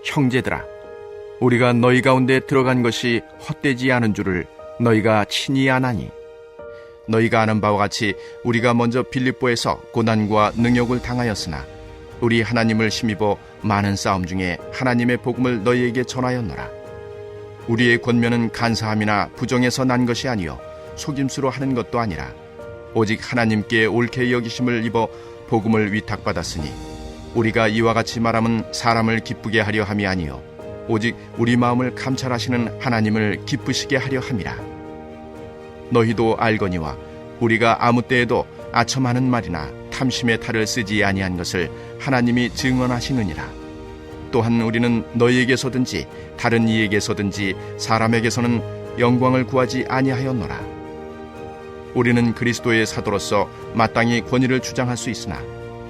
형제들아, 우리가 너희 가운데 들어간 것이 헛되지 않은 줄을 너희가 친히 아나니, 너희가 아는 바와 같이 우리가 먼저 빌립보에서 고난과 능욕을 당하였으나 우리 하나님을 힘입어 많은 싸움 중에 하나님의 복음을 너희에게 전하였노라. 우리의 권면은 간사함이나 부정에서 난 것이 아니요 속임수로 하는 것도 아니라 오직 하나님께 옳게 여기심을 입어 복음을 위탁받았으니, 우리가 이와 같이 말함은 사람을 기쁘게 하려 함이 아니요 오직 우리 마음을 감찰하시는 하나님을 기쁘시게 하려 함이라. 너희도 알거니와 우리가 아무 때에도 아첨하는 말이나 탐심의 탈을 쓰지 아니한 것을 하나님이 증언하시느니라. 또한 우리는 너희에게서든지 다른 이에게서든지 사람에게서는 영광을 구하지 아니하였노라. 우리는 그리스도의 사도로서 마땅히 권위를 주장할 수 있으나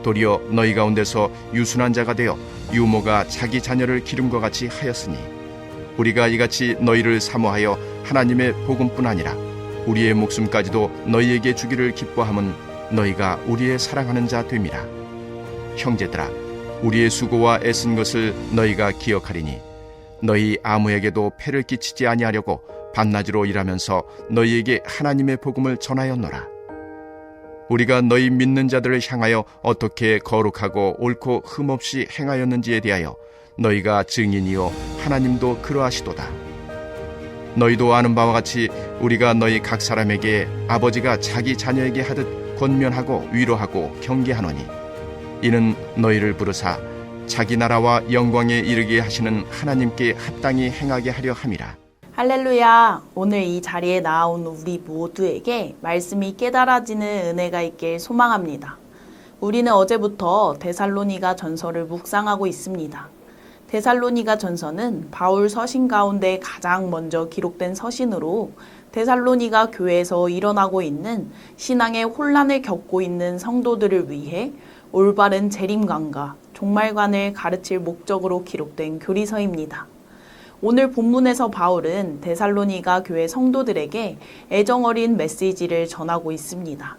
도리어 너희 가운데서 유순한 자가 되어 유모가 자기 자녀를 기름과 같이 하였으니, 우리가 이같이 너희를 사모하여 하나님의 복음뿐 아니라 우리의 목숨까지도 너희에게 주기를 기뻐함은 너희가 우리의 사랑하는 자 됨이라. 형제들아, 우리의 수고와 애쓴 것을 너희가 기억하리니 너희 아무에게도 폐를 끼치지 아니하려고 밤낮으로 일하면서 너희에게 하나님의 복음을 전하였노라. 우리가 너희 믿는 자들을 향하여 어떻게 거룩하고 옳고 흠없이 행하였는지에 대하여 너희가 증인이요 하나님도 그러하시도다. 너희도 아는 바와 같이 우리가 너희 각 사람에게 아버지가 자기 자녀에게 하듯 권면하고 위로하고 경계하노니, 이는 너희를 부르사 자기 나라와 영광에 이르게 하시는 하나님께 합당히 행하게 하려 함이라. 할렐루야! 오늘 이 자리에 나온 우리 모두에게 말씀이 깨달아지는 은혜가 있길 소망합니다. 우리는 어제부터 데살로니가 전서를 묵상하고 있습니다. 데살로니가 전서는 바울 서신 가운데 가장 먼저 기록된 서신으로 데살로니가 교회에서 일어나고 있는 신앙의 혼란을 겪고 있는 성도들을 위해 올바른 재림관과 종말관을 가르칠 목적으로 기록된 교리서입니다. 오늘 본문에서 바울은 데살로니가 교회 성도들에게 애정어린 메시지를 전하고 있습니다.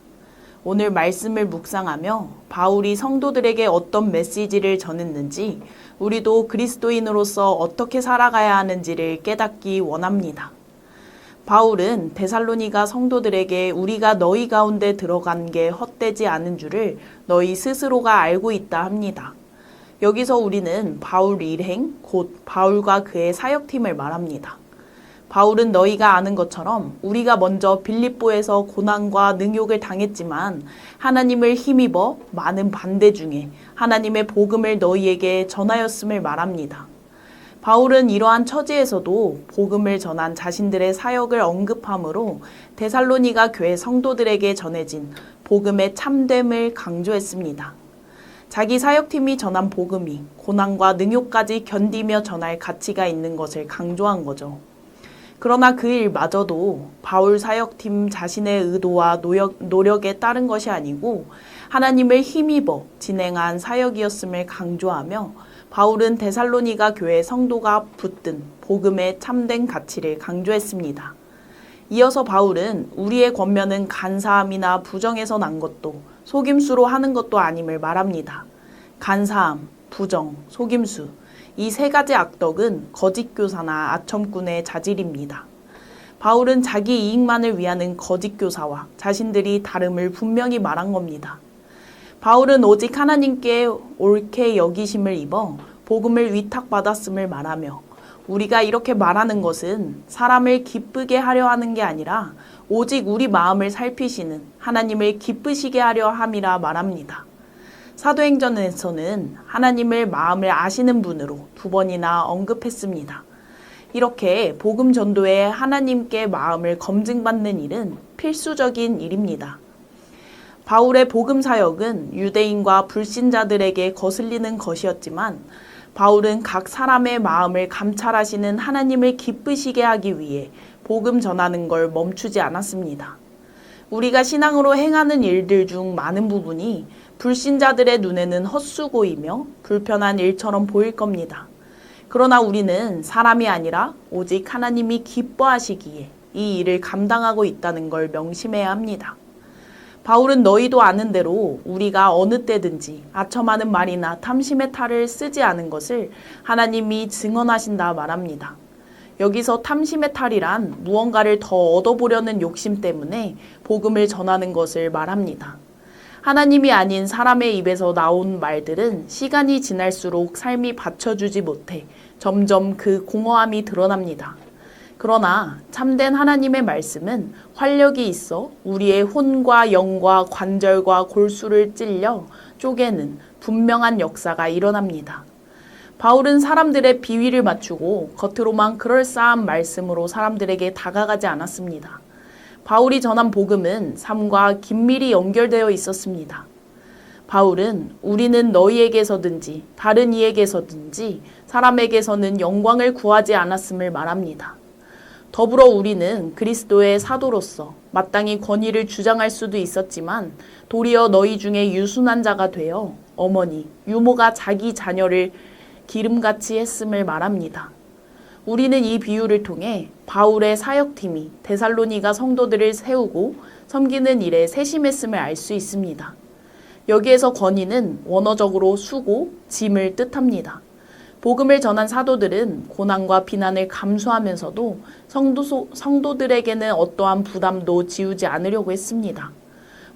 오늘 말씀을 묵상하며 바울이 성도들에게 어떤 메시지를 전했는지, 우리도 그리스도인으로서 어떻게 살아가야 하는지를 깨닫기 원합니다. 바울은 데살로니가 성도들에게 우리가 너희 가운데 들어간 게 헛되지 않은 줄을 너희 스스로가 알고 있다 합니다. 여기서 우리는 바울 일행, 곧 바울과 그의 사역팀을 말합니다. 바울은 너희가 아는 것처럼 우리가 먼저 빌립보에서 고난과 능욕을 당했지만 하나님을 힘입어 많은 반대 중에 하나님의 복음을 너희에게 전하였음을 말합니다. 바울은 이러한 처지에서도 복음을 전한 자신들의 사역을 언급함으로 데살로니가 교회 성도들에게 전해진 복음의 참됨을 강조했습니다. 자기 사역팀이 전한 복음이 고난과 능욕까지 견디며 전할 가치가 있는 것을 강조한 거죠. 그러나 그 일마저도 바울 사역팀 자신의 의도와 노력에 따른 것이 아니고 하나님을 힘입어 진행한 사역이었음을 강조하며, 바울은 데살로니가 교회 성도가 붙든 복음의 참된 가치를 강조했습니다. 이어서 바울은 우리의 권면은 간사함이나 부정에서 난 것도 속임수로 하는 것도 아님을 말합니다. 간사함, 부정, 속임수, 이 세 가지 악덕은 거짓 교사나 아첨꾼의 자질입니다. 바울은 자기 이익만을 위하는 거짓 교사와 자신들이 다름을 분명히 말한 겁니다. 바울은 오직 하나님께 옳게 여기심을 입어 복음을 위탁받았음을 말하며, 우리가 이렇게 말하는 것은 사람을 기쁘게 하려 하는 게 아니라 오직 우리 마음을 살피시는 하나님을 기쁘시게 하려 함이라 말합니다. 사도행전에서는 하나님을 마음을 아시는 분으로 2번이나 언급했습니다. 이렇게 복음 전도에 하나님께 마음을 검증받는 일은 필수적인 일입니다. 바울의 복음 사역은 유대인과 불신자들에게 거슬리는 것이었지만, 바울은 각 사람의 마음을 감찰하시는 하나님을 기쁘시게 하기 위해 복음 전하는 걸 멈추지 않았습니다. 우리가 신앙으로 행하는 일들 중 많은 부분이 불신자들의 눈에는 헛수고이며 불편한 일처럼 보일 겁니다. 그러나 우리는 사람이 아니라 오직 하나님이 기뻐하시기에 이 일을 감당하고 있다는 걸 명심해야 합니다. 바울은 너희도 아는 대로 우리가 어느 때든지 아첨하는 말이나 탐심의 탈을 쓰지 않은 것을 하나님이 증언하신다 말합니다. 여기서 탐심의 탈이란 무언가를 더 얻어보려는 욕심 때문에 복음을 전하는 것을 말합니다. 하나님이 아닌 사람의 입에서 나온 말들은 시간이 지날수록 삶이 받쳐주지 못해 점점 그 공허함이 드러납니다. 그러나 참된 하나님의 말씀은 활력이 있어 우리의 혼과 영과 관절과 골수를 찔려 쪼개는 분명한 역사가 일어납니다. 바울은 사람들의 비위를 맞추고 겉으로만 그럴싸한 말씀으로 사람들에게 다가가지 않았습니다. 바울이 전한 복음은 삶과 긴밀히 연결되어 있었습니다. 바울은 우리는 너희에게서든지 다른 이에게서든지 사람에게서는 영광을 구하지 않았음을 말합니다. 더불어 우리는 그리스도의 사도로서 마땅히 권위를 주장할 수도 있었지만 도리어 너희 중에 유순한 자가 되어 어머니, 유모가 자기 자녀를 기름같이 했음을 말합니다. 우리는 이 비유를 통해 바울의 사역팀이 데살로니가 성도들을 세우고 섬기는 일에 세심했음을 알 수 있습니다. 여기에서 권위는 원어적으로 수고, 짐을 뜻합니다. 복음을 전한 사도들은 고난과 비난을 감수하면서도 성도들에게는 어떠한 부담도 지우지 않으려고 했습니다.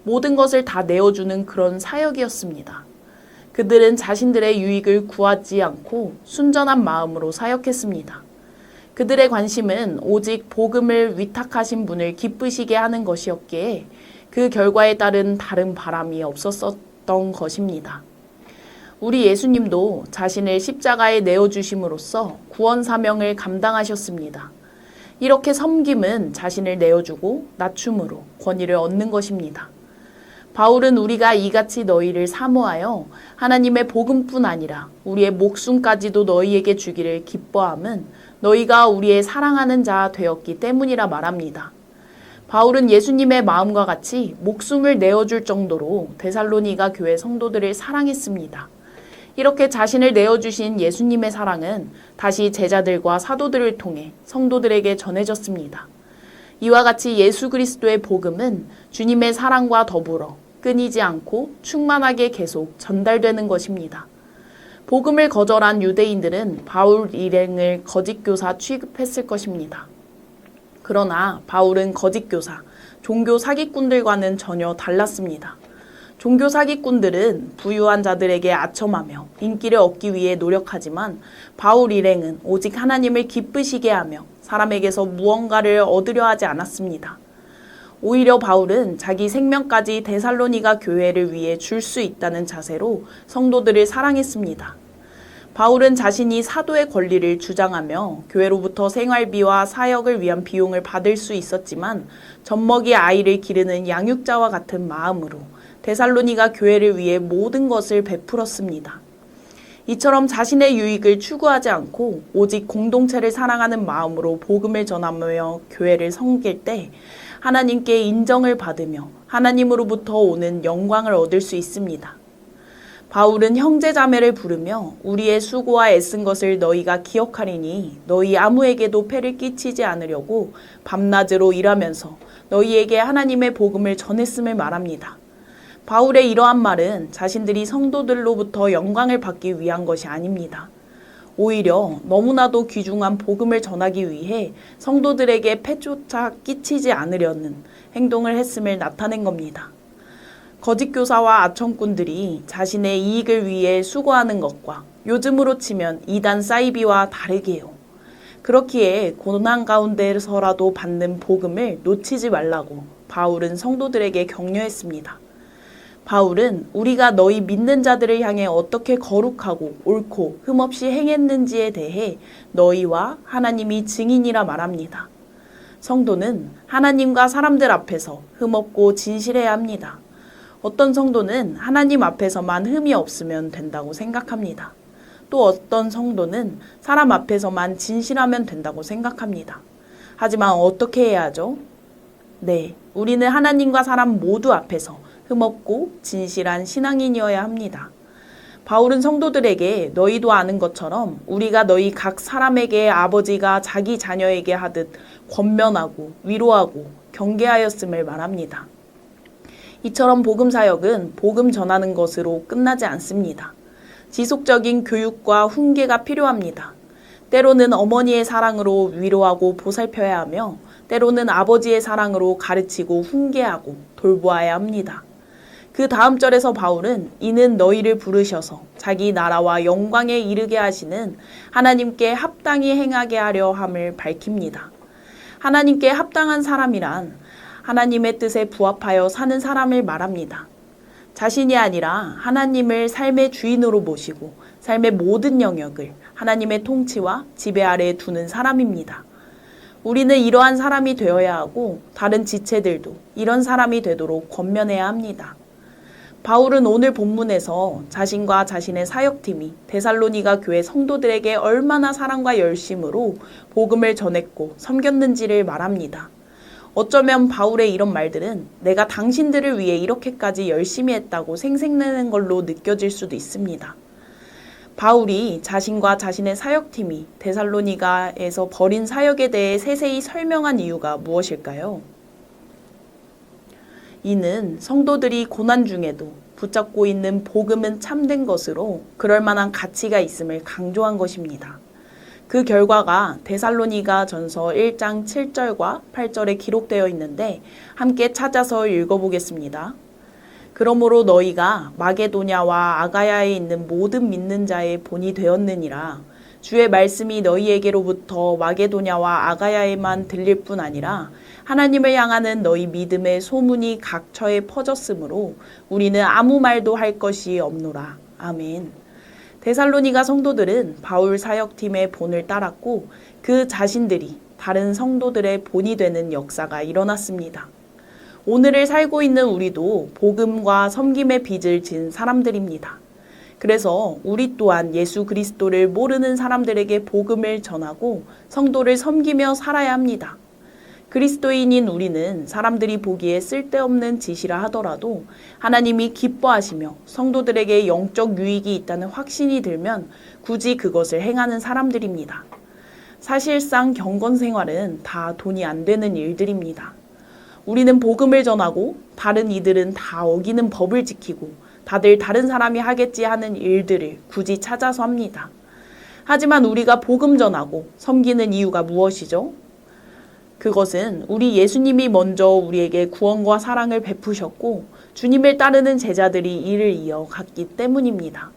모든 것을 다 내어주는 그런 사역이었습니다. 그들은 자신들의 유익을 구하지 않고 순전한 마음으로 사역했습니다. 그들의 관심은 오직 복음을 위탁하신 분을 기쁘시게 하는 것이었기에 그 결과에 따른 다른 바람이 없었던 것입니다. 우리 예수님도 자신을 십자가에 내어주심으로써 구원 사명을 감당하셨습니다. 이렇게 섬김은 자신을 내어주고 낮춤으로 권위를 얻는 것입니다. 바울은 우리가 이같이 너희를 사모하여 하나님의 복음뿐 아니라 우리의 목숨까지도 너희에게 주기를 기뻐함은 너희가 우리의 사랑하는 자 되었기 때문이라 말합니다. 바울은 예수님의 마음과 같이 목숨을 내어줄 정도로 데살로니가 교회 성도들을 사랑했습니다. 이렇게 자신을 내어주신 예수님의 사랑은 다시 제자들과 사도들을 통해 성도들에게 전해졌습니다. 이와 같이 예수 그리스도의 복음은 주님의 사랑과 더불어 끊이지 않고 충만하게 계속 전달되는 것입니다. 복음을 거절한 유대인들은 바울 일행을 거짓 교사 취급했을 것입니다. 그러나 바울은 거짓 교사, 종교 사기꾼들과는 전혀 달랐습니다. 종교 사기꾼들은 부유한 자들에게 아첨하며 인기를 얻기 위해 노력하지만 바울 일행은 오직 하나님을 기쁘시게 하며 사람에게서 무언가를 얻으려 하지 않았습니다. 오히려 바울은 자기 생명까지 데살로니가 교회를 위해 줄 수 있다는 자세로 성도들을 사랑했습니다. 바울은 자신이 사도의 권리를 주장하며 교회로부터 생활비와 사역을 위한 비용을 받을 수 있었지만 젖먹이 아이를 기르는 양육자와 같은 마음으로 데살로니가 교회를 위해 모든 것을 베풀었습니다. 이처럼 자신의 유익을 추구하지 않고 오직 공동체를 사랑하는 마음으로 복음을 전하며 교회를 섬길 때 하나님께 인정을 받으며 하나님으로부터 오는 영광을 얻을 수 있습니다. 바울은 형제자매를 부르며 우리의 수고와 애쓴 것을 너희가 기억하리니 너희 아무에게도 폐를 끼치지 않으려고 밤낮으로 일하면서 너희에게 하나님의 복음을 전했음을 말합니다. 바울의 이러한 말은 자신들이 성도들로부터 영광을 받기 위한 것이 아닙니다. 오히려 너무나도 귀중한 복음을 전하기 위해 성도들에게 폐조차 끼치지 않으려는 행동을 했음을 나타낸 겁니다. 거짓 교사와 아첨꾼들이 자신의 이익을 위해 수고하는 것과 요즘으로 치면 이단 사이비와 다르게요. 그렇기에 고난 가운데서라도 받는 복음을 놓치지 말라고 바울은 성도들에게 격려했습니다. 바울은 우리가 너희 믿는 자들을 향해 어떻게 거룩하고 옳고 흠없이 행했는지에 대해 너희와 하나님이 증인이라 말합니다. 성도는 하나님과 사람들 앞에서 흠없고 진실해야 합니다. 어떤 성도는 하나님 앞에서만 흠이 없으면 된다고 생각합니다. 또 어떤 성도는 사람 앞에서만 진실하면 된다고 생각합니다. 하지만 어떻게 해야 하죠? 네, 우리는 하나님과 사람 모두 앞에서 흠없고 진실한 신앙인이어야 합니다. 바울은 성도들에게 너희도 아는 것처럼 우리가 너희 각 사람에게 아버지가 자기 자녀에게 하듯 권면하고 위로하고 경계하였음을 말합니다. 이처럼 복음 사역은 복음 전하는 것으로 끝나지 않습니다. 지속적인 교육과 훈계가 필요합니다. 때로는 어머니의 사랑으로 위로하고 보살펴야 하며 때로는 아버지의 사랑으로 가르치고 훈계하고 돌보아야 합니다. 그 다음 절에서 바울은 이는 너희를 부르셔서 자기 나라와 영광에 이르게 하시는 하나님께 합당히 행하게 하려 함을 밝힙니다. 하나님께 합당한 사람이란 하나님의 뜻에 부합하여 사는 사람을 말합니다. 자신이 아니라 하나님을 삶의 주인으로 모시고 삶의 모든 영역을 하나님의 통치와 지배 아래에 두는 사람입니다. 우리는 이러한 사람이 되어야 하고 다른 지체들도 이런 사람이 되도록 권면해야 합니다. 바울은 오늘 본문에서 자신과 자신의 사역팀이 데살로니가 교회 성도들에게 얼마나 사랑과 열심으로 복음을 전했고 섬겼는지를 말합니다. 어쩌면 바울의 이런 말들은 내가 당신들을 위해 이렇게까지 열심히 했다고 생색내는 걸로 느껴질 수도 있습니다. 바울이 자신과 자신의 사역팀이 데살로니가에서 벌인 사역에 대해 세세히 설명한 이유가 무엇일까요? 이는 성도들이 고난 중에도 붙잡고 있는 복음은 참된 것으로 그럴 만한 가치가 있음을 강조한 것입니다. 그 결과가 데살로니가 전서 1장 7절과 8절에 기록되어 있는데 함께 찾아서 읽어보겠습니다. 그러므로 너희가 마게도냐와 아가야에 있는 모든 믿는 자의 본이 되었느니라. 주의 말씀이 너희에게로부터 마게도냐와 아가야에만 들릴 뿐 아니라 하나님을 향하는 너희 믿음의 소문이 각처에 퍼졌으므로 우리는 아무 말도 할 것이 없노라. 아멘. 데살로니가 성도들은 바울 사역팀의 본을 따랐고 그 자신들이 다른 성도들의 본이 되는 역사가 일어났습니다. 오늘을 살고 있는 우리도 복음과 섬김의 빚을 진 사람들입니다. 그래서 우리 또한 예수 그리스도를 모르는 사람들에게 복음을 전하고 성도를 섬기며 살아야 합니다. 그리스도인인 우리는 사람들이 보기에 쓸데없는 짓이라 하더라도 하나님이 기뻐하시며 성도들에게 영적 유익이 있다는 확신이 들면 굳이 그것을 행하는 사람들입니다. 사실상 경건 생활은 다 돈이 안 되는 일들입니다. 우리는 복음을 전하고 다른 이들은 다 어기는 법을 지키고 다들 다른 사람이 하겠지 하는 일들을 굳이 찾아서 합니다. 하지만 우리가 복음 전하고 섬기는 이유가 무엇이죠? 그것은 우리 예수님이 먼저 우리에게 구원과 사랑을 베푸셨고 주님을 따르는 제자들이 이를 이어갔기 때문입니다.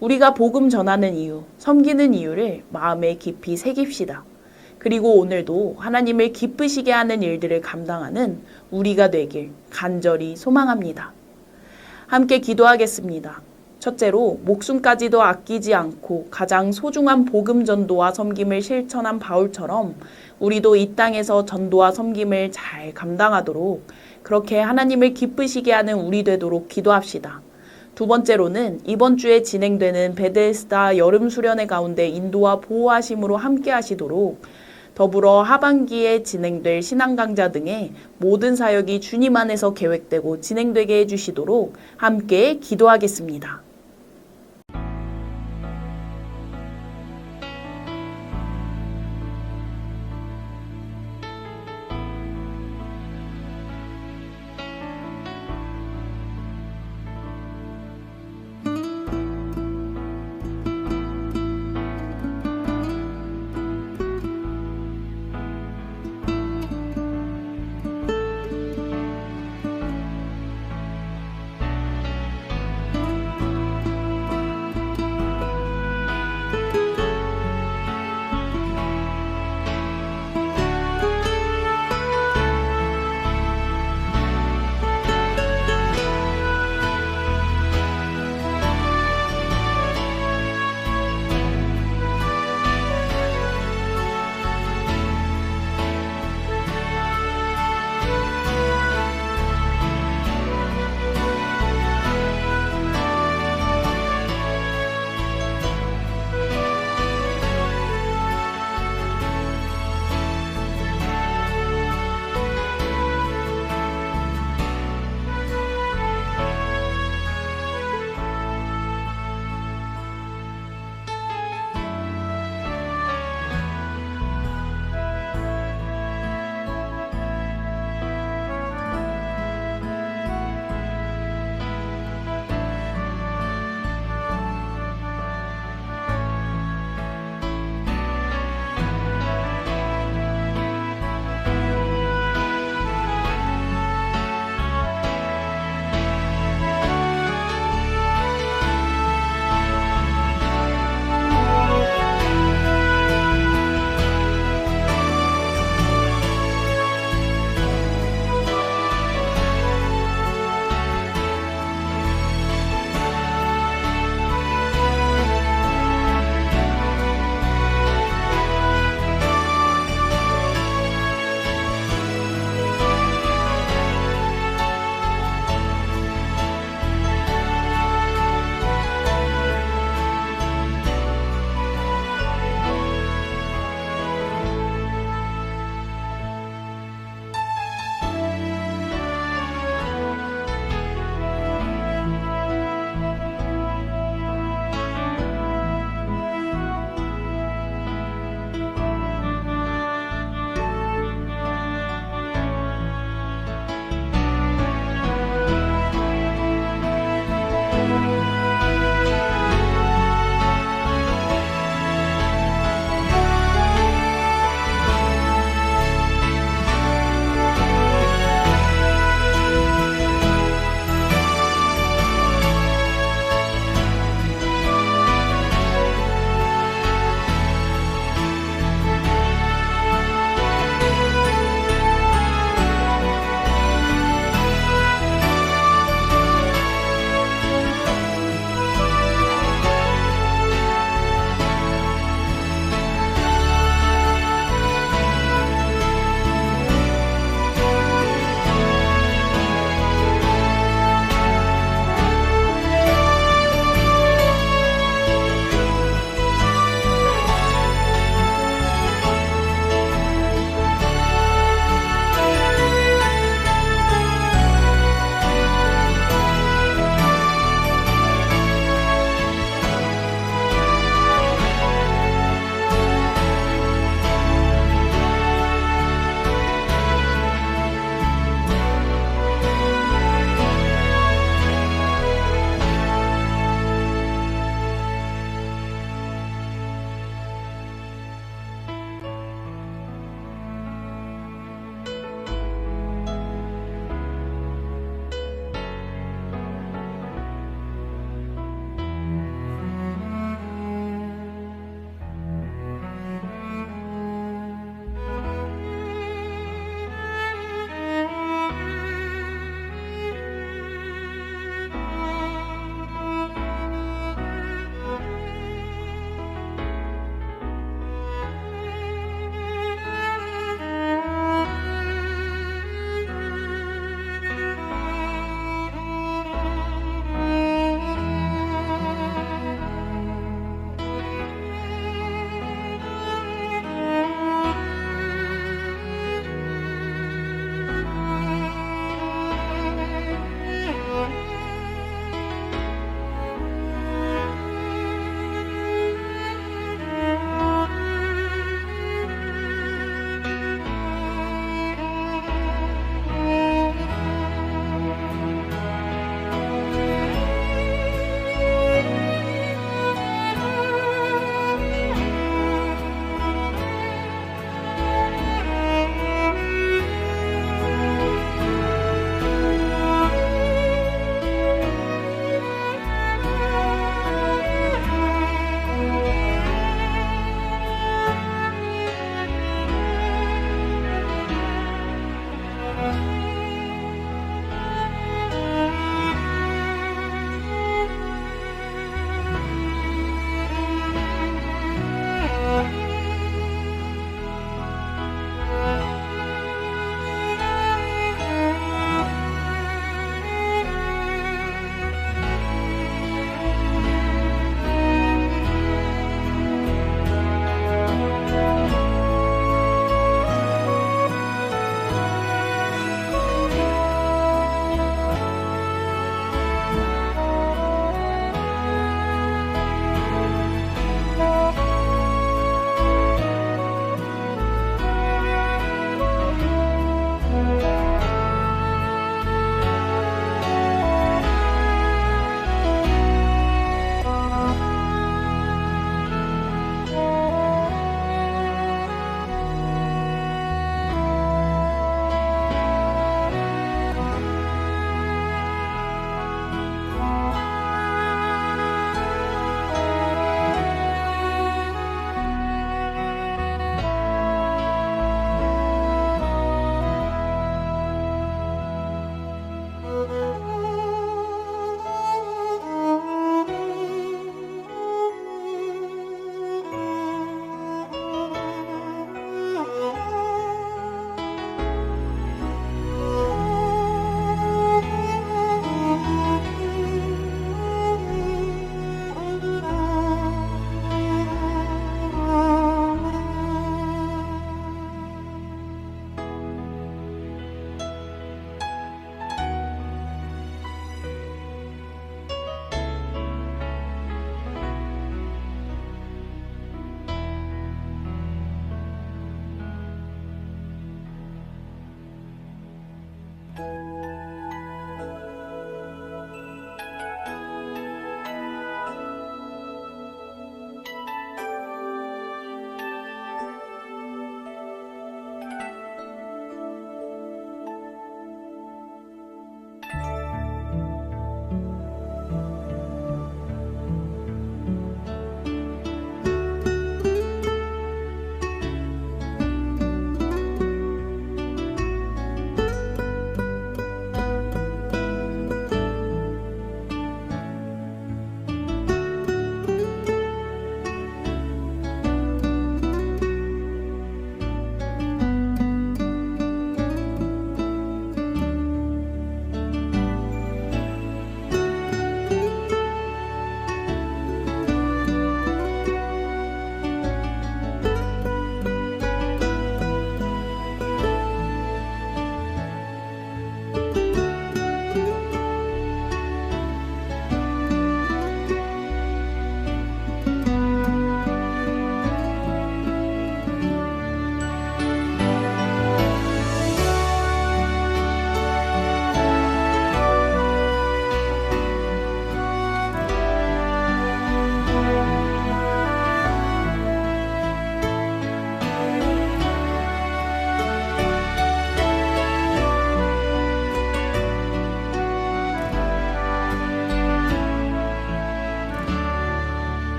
우리가 복음 전하는 이유, 섬기는 이유를 마음에 깊이 새깁시다. 그리고 오늘도 하나님을 기쁘시게 하는 일들을 감당하는 우리가 되길 간절히 소망합니다. 함께 기도하겠습니다. 첫째로 목숨까지도 아끼지 않고 가장 소중한 복음 전도와 섬김을 실천한 바울처럼 우리도 이 땅에서 전도와 섬김을 잘 감당하도록 그렇게 하나님을 기쁘시게 하는 우리 되도록 기도합시다. 두 번째로는 이번 주에 진행되는 베데스다 여름 수련회 가운데 인도와 보호하심으로 함께 하시도록 더불어 하반기에 진행될 신앙 강좌 등의 모든 사역이 주님 안에서 계획되고 진행되게 해주시도록 함께 기도하겠습니다.